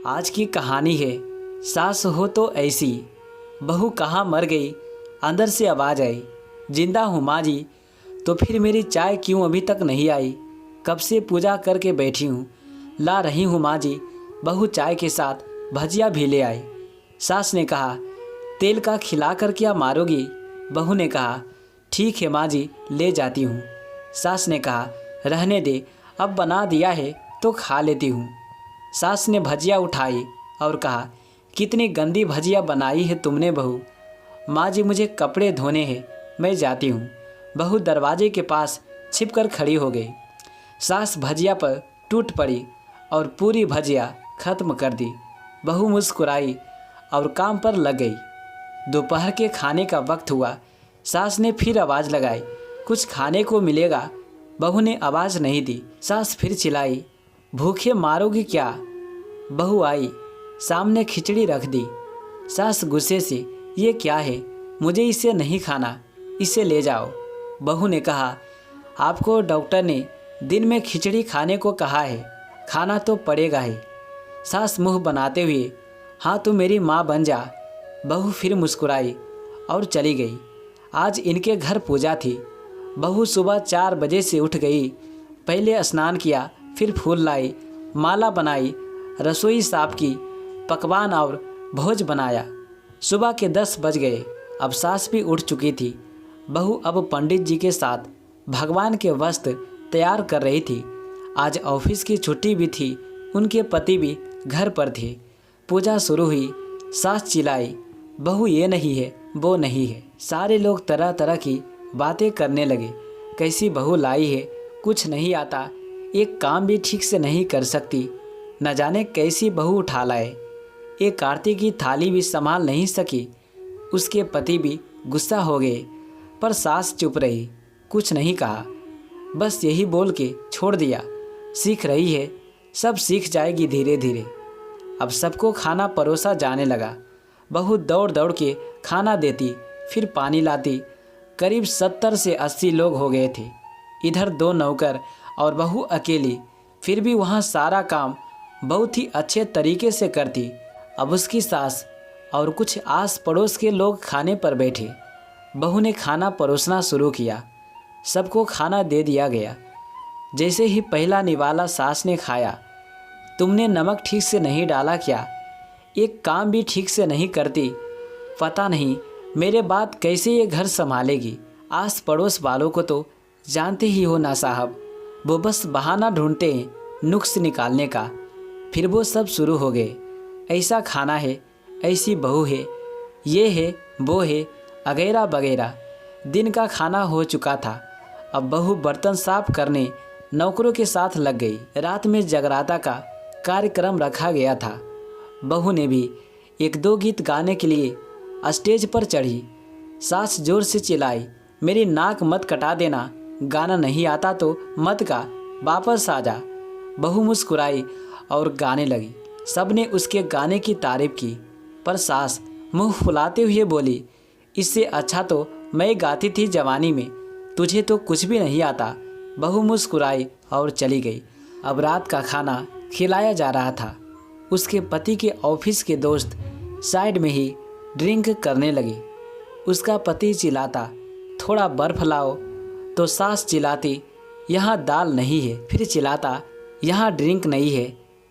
आज की कहानी है सास हो तो ऐसी, बहू कहाँ मर गई। अंदर से आवाज़ आई, जिंदा हूँ माँ जी। तो फिर मेरी चाय क्यों अभी तक नहीं आई? कब से पूजा करके बैठी हूँ, ला रही हूँ माँ जी। बहू चाय के साथ भजिया भी ले आई। सास ने कहा, तेल का खिला कर क्या मारोगी? बहू ने कहा, ठीक है माँ जी, ले जाती हूँ। सास ने कहा, रहने दे, अब बना दिया है तो खा लेती हूँ। सास ने भजिया उठाई और कहा, कितनी गंदी भजिया बनाई है तुमने बहू। माँ जी मुझे कपड़े धोने हैं, मैं जाती हूँ। बहू दरवाजे के पास छिपकर खड़ी हो गई। सास भजिया पर टूट पड़ी और पूरी भजिया खत्म कर दी। बहू मुस्कुराई और काम पर लग गई। दोपहर के खाने का वक्त हुआ। सास ने फिर आवाज़ लगाई, कुछ खाने को मिलेगा? बहू ने आवाज़ नहीं दी। सास फिर चिल्लाई, भूखे मारोगी क्या? बहू आई, सामने खिचड़ी रख दी। सास गुस्से से, ये क्या है? मुझे इसे नहीं खाना, इसे ले जाओ। बहू ने कहा, आपको डॉक्टर ने दिन में खिचड़ी खाने को कहा है, खाना तो पड़ेगा ही। सास मुंह बनाते हुए, हाँ तो मेरी माँ बन जा। बहू फिर मुस्कुराई और चली गई। आज इनके घर पूजा थी। बहू सुबह 4 बजे से उठ गई। पहले स्नान किया, फिर फूल लाई, माला बनाई, रसोई साफ की, पकवान और भोज बनाया। सुबह के 10 बज गए। अब सास भी उठ चुकी थी। बहू अब पंडित जी के साथ भगवान के वस्त्र तैयार कर रही थी। आज ऑफिस की छुट्टी भी थी। उनके पति भी घर पर थे। पूजा शुरू हुई। सास चिल्लाई, बहू ये नहीं है, वो नहीं है। सारे लोग तरह तरह की बातें करने लगे। कैसी बहू लाई है, कुछ नहीं आता, एक काम भी ठीक से नहीं कर सकती, न जाने कैसी बहू उठा लाए। एक आरती की थाली भी संभाल नहीं सकी। उसके पति भी गुस्सा हो गए, पर सास चुप रही, कुछ नहीं कहा, बस यही बोल के छोड़ दिया, सीख रही है, सब सीख जाएगी धीरे धीरे। अब सबको खाना परोसा जाने लगा। बहू दौड़ दौड़ के खाना देती, फिर पानी लाती। करीब 70 से 80 लोग हो गए थे। इधर 2 नौकर और बहू अकेली, फिर भी वहाँ सारा काम बहुत ही अच्छे तरीके से करती। अब उसकी सास और कुछ आस पड़ोस के लोग खाने पर बैठे। बहू ने खाना परोसना शुरू किया। सबको खाना दे दिया गया। जैसे ही पहला निवाला सास ने खाया, तुमने नमक ठीक से नहीं डाला क्या? एक काम भी ठीक से नहीं करती, पता नहीं मेरे बाद कैसे ये घर संभालेगी। आस पड़ोस वालों को तो जानते ही हो ना साहब, वो बस बहाना ढूंढते हैं नुक्स निकालने का। फिर वो सब शुरू हो गए, ऐसा खाना है, ऐसी बहू है, ये है, वो है, अगैरा वगैरह। दिन का खाना हो चुका था। अब बहू बर्तन साफ करने नौकरों के साथ लग गई। रात में जगराता का कार्यक्रम रखा गया था। बहू ने भी 1-2 गीत गाने के लिए स्टेज पर चढ़ी। सास जोर से चिल्लाई, मेरी नाक मत कटा देना, गाना नहीं आता तो मत गा, वापस आ जा। बहू मुस्कुराई और गाने लगी। सबने उसके गाने की तारीफ की, पर सास मुंह फुलाते हुए बोली, इससे अच्छा तो मैं गाती थी जवानी में, तुझे तो कुछ भी नहीं आता। बहू मुस्कुराई और चली गई। अब रात का खाना खिलाया जा रहा था। उसके पति के ऑफिस के दोस्त साइड में ही ड्रिंक करने लगे। उसका पति चिल्लाता, थोड़ा बर्फ लाओ, तो सास चिल्लाती, यहाँ दाल नहीं है। फिर चिल्लाता, यहाँ ड्रिंक नहीं है,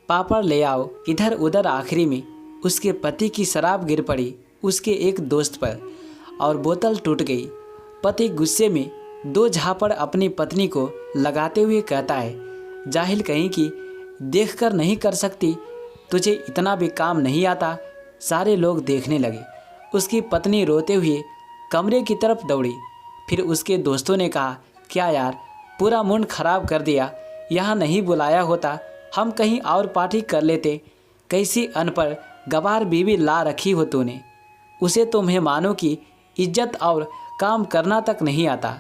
पापड़ ले आओ। इधर उधर आखिरी में उसके पति की शराब गिर पड़ी उसके एक दोस्त पर और बोतल टूट गई। पति गुस्से में 2 झापड़ अपनी पत्नी को लगाते हुए कहता है, जाहिल कहीं की, देखकर नहीं कर सकती, तुझे इतना भी काम नहीं आता। सारे लोग देखने लगे। उसकी पत्नी रोते हुए कमरे की तरफ दौड़ी। फिर उसके दोस्तों ने कहा, क्या यार, पूरा मूड खराब कर दिया, यहाँ नहीं बुलाया होता, हम कहीं और पार्टी कर लेते। कैसी अनपढ़ गवार बीवी ला रखी हो तूने, उसे तो मेहमानों की इज्जत और काम करना तक नहीं आता।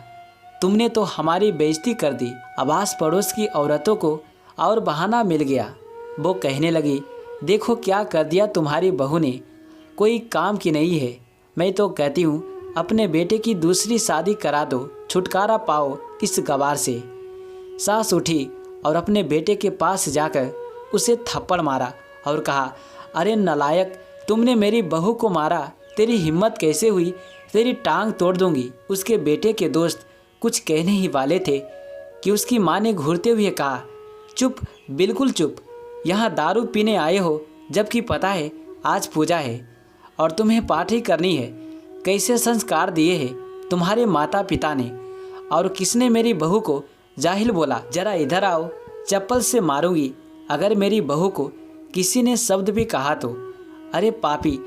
तुमने तो हमारी बेइज्जती कर दी। अब आस पड़ोस की औरतों को और बहाना मिल गया। वो कहने लगी, देखो क्या कर दिया तुम्हारी बहू ने, कोई काम की नहीं है। मैं तो कहती हूँ अपने बेटे की दूसरी शादी करा दो, छुटकारा पाओ इस गवार से। सास उठी और अपने बेटे के पास जाकर उसे थप्पड़ मारा और कहा, अरे नालायक, तुमने मेरी बहू को मारा, तेरी हिम्मत कैसे हुई, तेरी टांग तोड़ दूंगी। उसके बेटे के दोस्त कुछ कहने ही वाले थे कि उसकी माँ ने घूरते हुए कहा, चुप, बिल्कुल चुप, यहाँ दारू पीने आए हो, जबकि पता है आज पूजा है और तुम्हें पार्टी करनी है। कैसे संस्कार दिए हैं तुम्हारे माता पिता ने, और किसने मेरी बहू को जाहिल बोला। जरा इधर आओ, चप्पल से मारूंगी अगर मेरी बहू को किसी ने शब्द भी कहा तो। अरे पापी,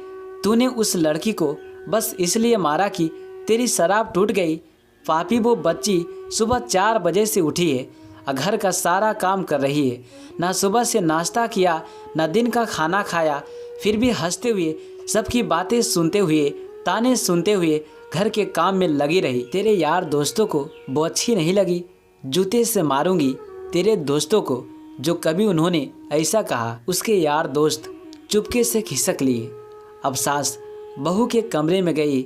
तूने उस लड़की को बस इसलिए मारा कि तेरी शराब टूट गई। पापी, वो बच्ची सुबह 4 बजे से उठी है, घर का सारा काम कर रही है, ना सुबह से नाश्ता किया, ना दिन का खाना खाया, फिर भी हंसते हुए, सबकी बातें सुनते हुए, ताने सुनते हुए घर के काम में लगी रही। तेरे यार दोस्तों को वो अच्छी नहीं लगी। जूते से मारूंगी तेरे दोस्तों को जो कभी उन्होंने ऐसा कहा। उसके यार दोस्त चुपके से खिसक लिए। अब सास बहू के कमरे में गई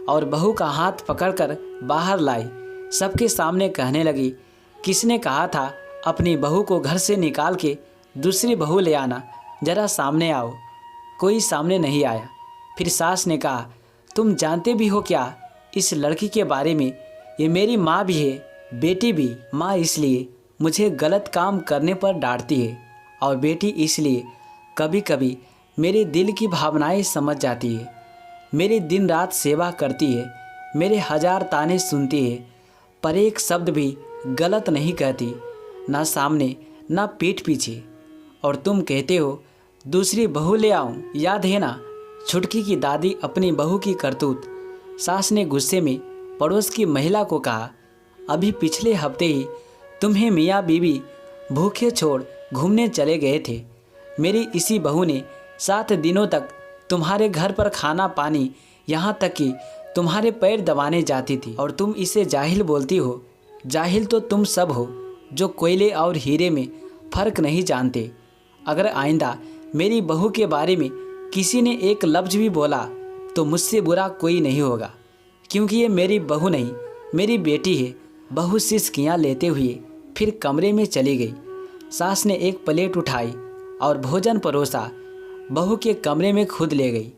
और बहू का हाथ पकड़कर बाहर लाई। सबके सामने कहने लगी, किसने कहा था अपनी बहू को घर से निकाल के दूसरी बहू ले आना, जरा सामने आओ। कोई सामने नहीं आया। फिर सास ने कहा, तुम जानते भी हो क्या इस लड़की के बारे में? ये मेरी माँ भी है, बेटी भी। माँ इसलिए मुझे गलत काम करने पर डांटती है और बेटी इसलिए कभी कभी मेरे दिल की भावनाएं समझ जाती है। मेरी दिन रात सेवा करती है, मेरे 1000 ताने सुनती है, पर एक शब्द भी गलत नहीं कहती, ना सामने ना पीठ पीछे। और तुम कहते हो दूसरी बहू ले आऊं, याद है ना छुटकी की दादी अपनी बहू की करतूत। सास ने गुस्से में पड़ोस की महिला को कहा, अभी पिछले हफ्ते ही तुम्हें मियाँ बीवी भूखे छोड़ घूमने चले गए थे। मेरी इसी बहू ने 7 दिनों तक तुम्हारे घर पर खाना पानी, यहाँ तक कि तुम्हारे पैर दबाने जाती थी, और तुम इसे जाहिल बोलती हो। जाहिल तो तुम सब हो जो कोयले और हीरे में फ़र्क नहीं जानते। अगर आइंदा मेरी बहू के बारे में किसी ने एक लफ्ज़ भी बोला तो मुझसे बुरा कोई नहीं होगा, क्योंकि ये मेरी बहू नहीं, मेरी बेटी है। बहू सिसकियाँ लेते हुए फिर कमरे में चली गई। सास ने एक प्लेट उठाई और भोजन परोसा, बहू के कमरे में खुद ले गई।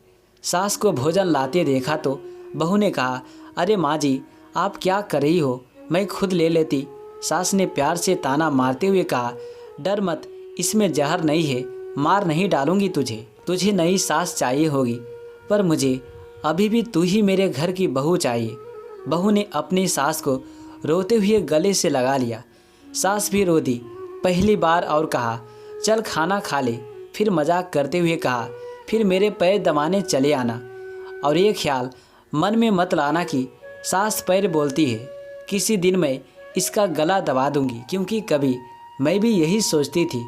सास को भोजन लाते देखा तो बहू ने कहा, अरे माँ जी, आप क्या कर रही हो, मैं खुद ले लेती। सास ने प्यार से ताना मारते हुए कहा, डर मत, इसमें जहर नहीं है, मार नहीं डालूंगी तुझे। तुझे नई सास चाहिए होगी, पर मुझे अभी भी तू ही मेरे घर की बहू चाहिए। बहू ने अपनी सास को रोते हुए गले से लगा लिया। सास भी रो दी पहली बार और कहा, चल खाना खा ले। फिर मजाक करते हुए कहा, फिर मेरे पैर दबाने चले आना, और ये ख्याल मन में मत लाना कि सास पैर बोलती है, किसी दिन मैं इसका गला दबा दूंगी। क्योंकि कभी मैं भी यही सोचती थी।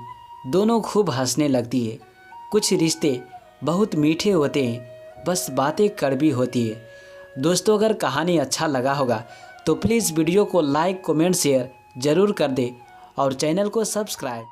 दोनों खूब हंसने लगती है। कुछ रिश्ते बहुत मीठे होते हैं, बस बातें कड़वी होती है। दोस्तों, अगर कहानी अच्छा लगा होगा तो प्लीज़ वीडियो को लाइक, कमेंट, शेयर ज़रूर कर दे और चैनल को सब्सक्राइब।